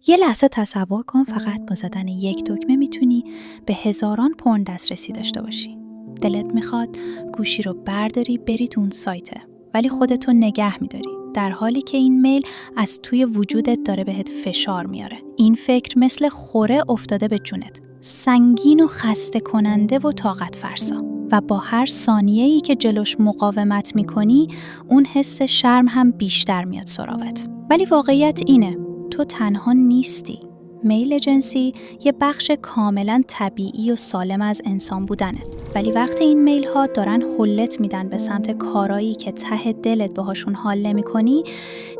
یه لحظه تصور کن فقط با زدن یک دکمه میتونی به هزاران پورن دسترسی داشته باشی. دلت میخواد گوشی رو برداری بری تو اون سایته، ولی خودتو نگه میداری، در حالی که این میل از توی وجودت داره بهت فشار میاره. این فکر مثل خوره افتاده به جونت، سنگین و خسته کننده و طاقت فرسا. و با هر ثانیه‌ای که جلوش مقاومت میکنی، اون حس شرم هم بیشتر میاد سراغت. ولی واقعیت اینه، تو تنها نیستی. میل جنسی یه بخش کاملا طبیعی و سالم از انسان بودنه. ولی وقتی این میل ها دارن هلت میدن به سمت کارایی که ته دلت باهاشون حال نمی کنی،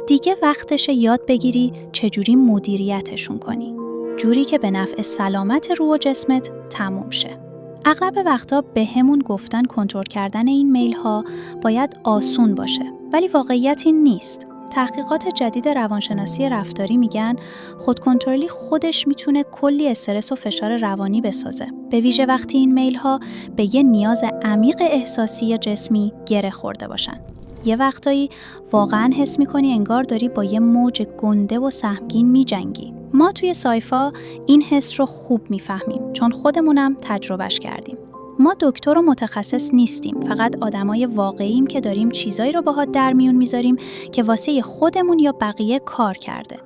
دیگه وقتشه یاد بگیری چجوری مدیریتشون کنی. جوری که به نفع سلامت روح و جسمت تموم شه. اغلب وقتا به همون گفتن کنترل کردن این میل ها باید آسون باشه، ولی واقعیت این نیست. تحقیقات جدید روانشناسی رفتاری میگن خودکنترلی خودش میتونه کلی استرس و فشار روانی بسازه، به ویژه وقتی این میل ها به یه نیاز عمیق احساسی یا جسمی گره خورده باشن. یه وقتایی واقعا حس میکنی انگار داری با یه موج گنده و سهمگین میجنگی. ما توی سایفا این حس رو خوب میفهمیم، چون خودمونم تجربهش کردیم. ما دکتر و متخصص نیستیم، فقط آدمای واقعییم که داریم چیزایی رو باهات در میون میذاریم که واسه خودمون یا بقیه کار کرده.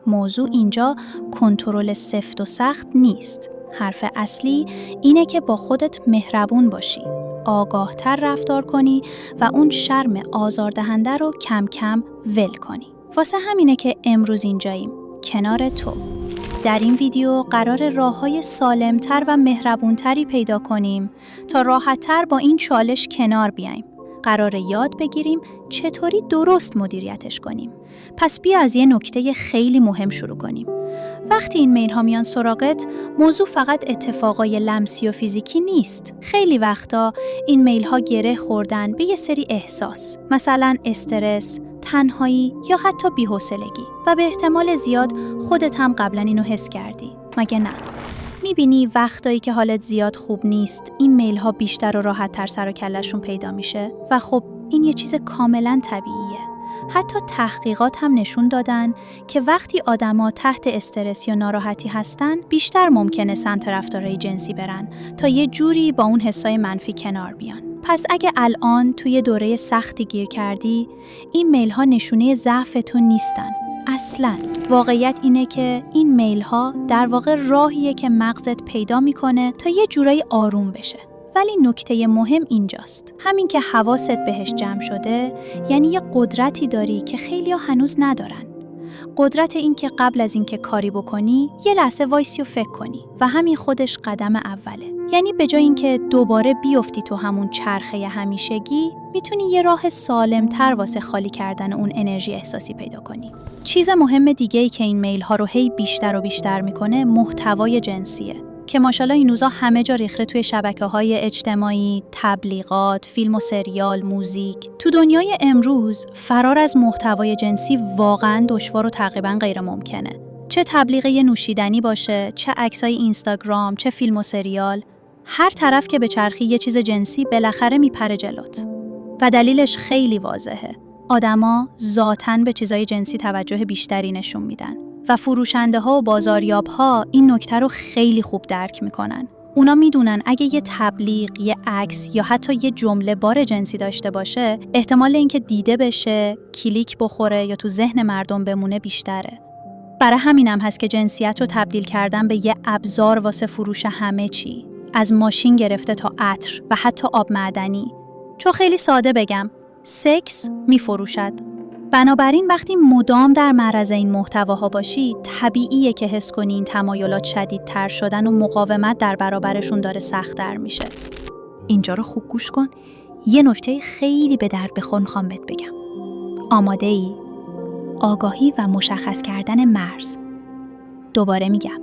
موضوع اینجا کنترل سفت و سخت نیست. حرف اصلی اینه که با خودت مهربون باشی، آگاهتر رفتار کنی و اون شرم آزاردهنده رو کم کم ول کنی. واسه همینه که امروز اینجاییم، کنار تو. در این ویدیو قرار راه‌های سالمتر و مهربونتری پیدا کنیم تا راحت‌تر با این چالش کنار بیایم. قرار یاد بگیریم چطوری درست مدیریتش کنیم. پس بیا از یه نکته خیلی مهم شروع کنیم. وقتی این میل ها میان سراغت، موضوع فقط اتفاقای لمسی و فیزیکی نیست. خیلی وقتا این میل ها گره خوردن به یه سری احساس، مثلا استرس، تنهایی یا حتی بی‌حوصلگی، و به احتمال زیاد خودت هم قبلا اینو حس کردی، مگه نه؟ میبینی وقتایی که حالت زیاد خوب نیست، این میل ها بیشتر و راحت تر سر و کلشون پیدا میشه و خب این یه چیز کاملا طبیعیه. حتی تحقیقات هم نشون دادن که وقتی آدما تحت استرس یا ناراحتی هستن، بیشتر ممکنه سمت رفتارهای جنسی برن تا یه جوری با اون حسای منفی کنار بیان. پس اگه الان توی دوره سختی گیر کردی، این میل ها نشونه ضعف تو نیستن. اصلاً واقعیت اینه که این میل ها در واقع راهیه که مغزت پیدا میکنه تا یه جورایی آروم بشه. ولی نکته مهم اینجاست، همین که حواست بهش جمع شده یعنی یه قدرتی داری که خیلی‌ها هنوز ندارن. قدرت این که قبل از این که کاری بکنی یه لحظه وایسی و فکر کنی، و همین خودش قدم اوله. یعنی به جای این که دوباره بیفتی تو همون چرخه همیشگی، میتونی یه راه سالم‌تر واسه خالی کردن اون انرژی احساسی پیدا کنی. چیز مهم دیگه‌ای که این میل ها رو هی بیشتر و بیشتر میکنه محتوای جنسیه، که ماشاءالله این روزا همه جا ریخته توی شبکه‌های اجتماعی، تبلیغات، فیلم و سریال، موزیک. تو دنیای امروز فرار از محتوای جنسی واقعاً دشوار و تقریباً غیر ممکنه. چه تبلیغ نوشیدنی باشه، چه عکسای اینستاگرام، چه فیلم و سریال، هر طرف که به چرخی یه چیز جنسی بالاخره میپره جلوت. و دلیلش خیلی واضحه. آدما ذاتاً به چیزای جنسی توجه بیشتری نشون میدن. و فروشنده ها و بازاریاب ها این نکته رو خیلی خوب درک میکنن. اونا میدونن اگه یه تبلیغ، یه عکس یا حتی یه جمله بار جنسی داشته باشه، احتمال اینکه دیده بشه، کلیک بخوره یا تو ذهن مردم بمونه بیشتره. برای همینم هست که جنسیت رو تبدیل کردن به یه ابزار واسه فروش همه چی، از ماشین گرفته تا عطر و حتی آب معدنی. چون خیلی ساده بگم، سکس میفروشد. بنابراین وقتی مدام در معرض این محتواها باشی، طبیعیه که حس کنی این تمایلات شدیدتر شدن و مقاومت در برابرشون داره سخت‌تر میشه. اینجا رو خوب گوش کن. یه نکته خیلی به درد بخور میخوام بهت بگم. آماده ای؟ آگاهی و مشخص کردن مرز. دوباره میگم،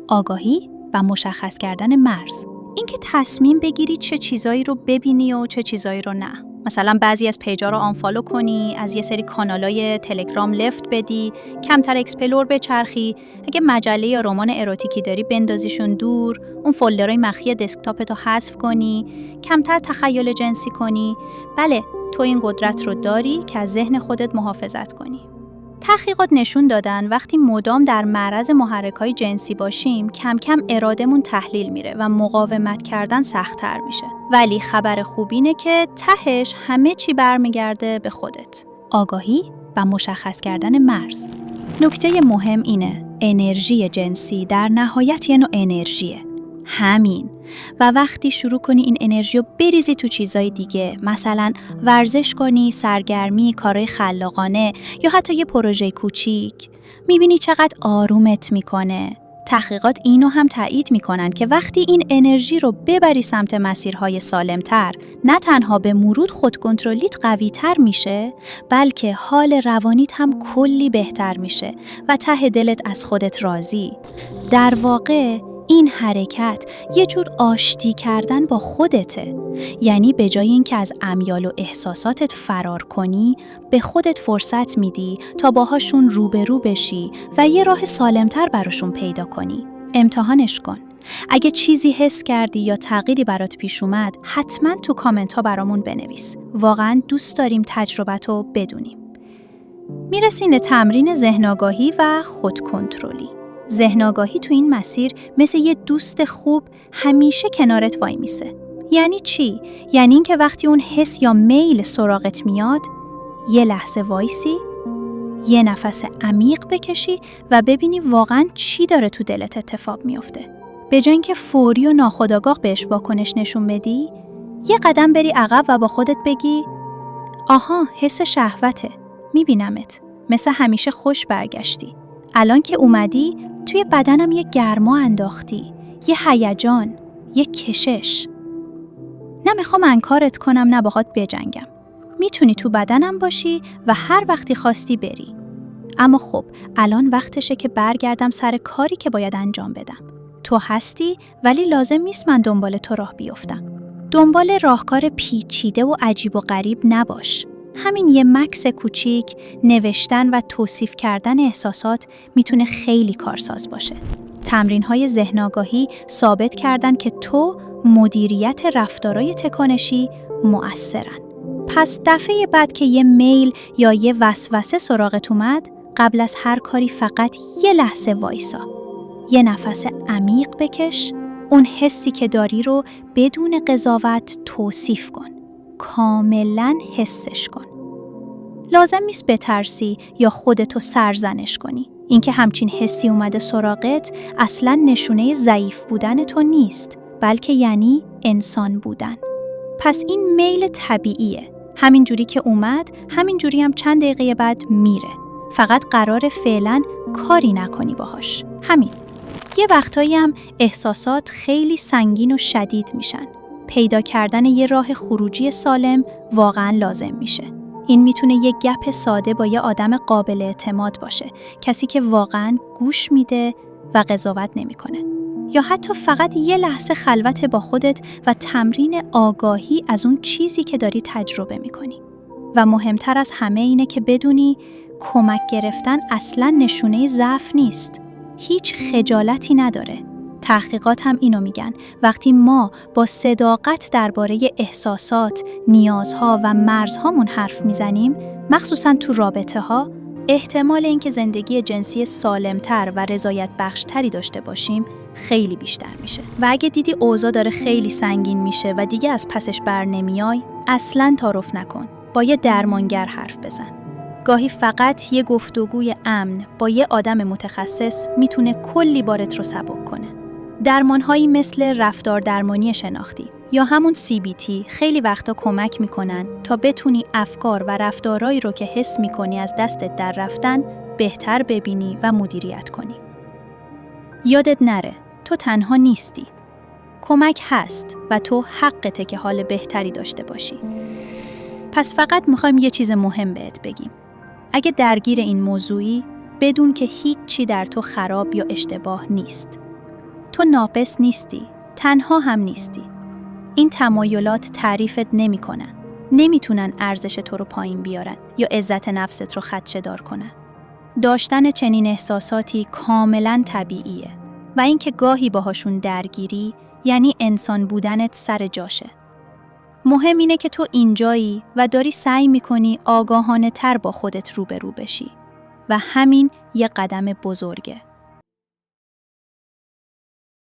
آگاهی و مشخص کردن مرز. اینکه تصمیم بگیری چه چیزایی رو ببینی و چه چیزایی رو نه. مثلا بعضی از پیجا رو آنفالو کنی، از یه سری کانالای تلگرام لفت بدی، کمتر اکسپلور بچرخی، اگه مجله یا رمان اروتیکی داری بندازیشون دور، اون فولدرهای مخفی دسکتاپتو حذف کنی، کمتر تخیل جنسی کنی. بله، تو این قدرت رو داری که از ذهن خودت محافظت کنی. تحقیقات نشون دادن وقتی مدام در معرض محرک‌های جنسی باشیم، کم کم ارادمون تحلیل میره و مقاومت کردن سخت‌تر میشه. ولی خبر خوب اینه که تهش همه چی برمیگرده به خودت. آگاهی و مشخص کردن مرز. نکته مهم اینه، انرژی جنسی در نهایت یه نوع انرژیه. همین. و وقتی شروع کنی این انرژی رو بریزی تو چیزای دیگه، مثلا ورزش کنی، سرگرمی، کارهای خلاقانه یا حتی یه پروژه کوچیک، میبینی چقدر آرومت میکنه. تحقیقات اینو هم تایید میکنن که وقتی این انرژی رو ببری سمت مسیرهای سالمتر، نه تنها به مرور خودکنترلیت قوی‌تر میشه، بلکه حال روانیت هم کلی بهتر میشه و ته دلت از خودت راضی. در واقع این حرکت یه جور آشتی کردن با خودته. یعنی به جای اینکه از امیال و احساساتت فرار کنی، به خودت فرصت میدی تا باهاشون روبرو بشی و یه راه سالمتر براشون پیدا کنی. امتحانش کن. اگه چیزی حس کردی یا تغییری برات پیش اومد، حتما تو کامنت ها برامون بنویس. واقعا دوست داریم تجربتو بدونیم. میرسیم به تمرین ذهن‌آگاهی و خودکنترلی. ذهن‌آگاهی تو این مسیر مثل یه دوست خوب همیشه کنارت وای میسه. یعنی چی؟ یعنی این که وقتی اون حس یا میل سراغت میاد، یه لحظه وایسی، یه نفس عمیق بکشی و ببینی واقعاً چی داره تو دلت اتفاق میفته. به جای اینکه فوری و ناخودآگاه بهش واکنش نشون بدی، یه قدم بری عقب و با خودت بگی آها، حس شهوته، میبینمت، مثل همیشه خوش برگشتی. الان که اومدی، توی بدنم یه گرما انداختی، یه هیجان، یه کشش. نه میخوام انکارت کنم، نه باهات بجنگم. میتونی تو بدنم باشی و هر وقتی خواستی بری. اما خب، الان وقتشه که برگردم سر کاری که باید انجام بدم. تو هستی، ولی لازم نیست من دنبال تو راه بیفتم. دنبال راهکار پیچیده و عجیب و غریب نباش. همین یه مکس کوچیک، نوشتن و توصیف کردن احساسات میتونه خیلی کارساز باشه. تمرین‌های ذهن‌آگاهی ثابت کردن که تو مدیریت رفتارهای تکانشی مؤثرن. پس دفعه بعد که یه میل یا یه وسوسه سراغت اومد، قبل از هر کاری فقط یه لحظه وایسا. یه نفس عمیق بکش، اون حسی که داری رو بدون قضاوت توصیف کن. کاملاً حسش کن. لازم نیست بترسی یا خودتو سرزنش کنی. اینکه همچین حسی اومده سراغت اصلاً نشونه ضعیف بودن تو نیست، بلکه یعنی انسان بودن. پس این میل طبیعیه. همین جوری که اومد، همین جوری هم چند دقیقه بعد میره. فقط قراره فعلاً کاری نکنی باهاش. همین. یه وقتایی هم احساسات خیلی سنگین و شدید میشن. پیدا کردن یه راه خروجی سالم واقعاً لازم میشه. این میتونه یه گپ ساده با یه آدم قابل اعتماد باشه، کسی که واقعاً گوش میده و قضاوت نمیکنه. یا حتی فقط یه لحظه خلوت با خودت و تمرین آگاهی از اون چیزی که داری تجربه میکنی. و مهمتر از همه اینه که بدونی کمک گرفتن اصلاً نشونه ضعف نیست. هیچ خجالتی نداره. تحقیقات هم اینو میگن، وقتی ما با صداقت درباره احساسات، نیازها و مرزهامون حرف میزنیم، مخصوصاً تو رابطه ها، احتمال اینکه زندگی جنسی سالمتر و رضایت بخشتری داشته باشیم خیلی بیشتر میشه. و اگه دیدی اوضاع داره خیلی سنگین میشه و دیگه از پسش بر نمیای، اصلاً تعارف نکن. با یه درمانگر حرف بزن. گاهی فقط یه گفتگوی امن با یه آدم متخصص میتونه کلی بارت رو سبک کنه. درمان‌هایی مثل رفتار درمانی شناختی یا همون CBT خیلی وقتا کمک میکنن تا بتونی افکار و رفتارهایی رو که حس میکنی از دستت در رفتن بهتر ببینی و مدیریت کنی. یادت نره، تو تنها نیستی. کمک هست و تو حقته که حال بهتری داشته باشی. پس فقط میخوایم یه چیز مهم بهت بگیم. اگه درگیر این موضوعی، بدون که هیچ چی در تو خراب یا اشتباه نیست. تو ناقص نیستی، تنها هم نیستی. این تمایلات تعریفت نمی‌کنن. نمیتونن ارزش تو رو پایین بیارن یا عزت نفست رو خدشه‌دار کنن. داشتن چنین احساساتی کاملاً طبیعیه و اینکه گاهی باهاشون درگیری یعنی انسان بودنت سر جاشه. مهم اینه که تو اینجایی و داری سعی میکنی آگاهانه تر با خودت روبرو بشی. و همین یه قدم بزرگه.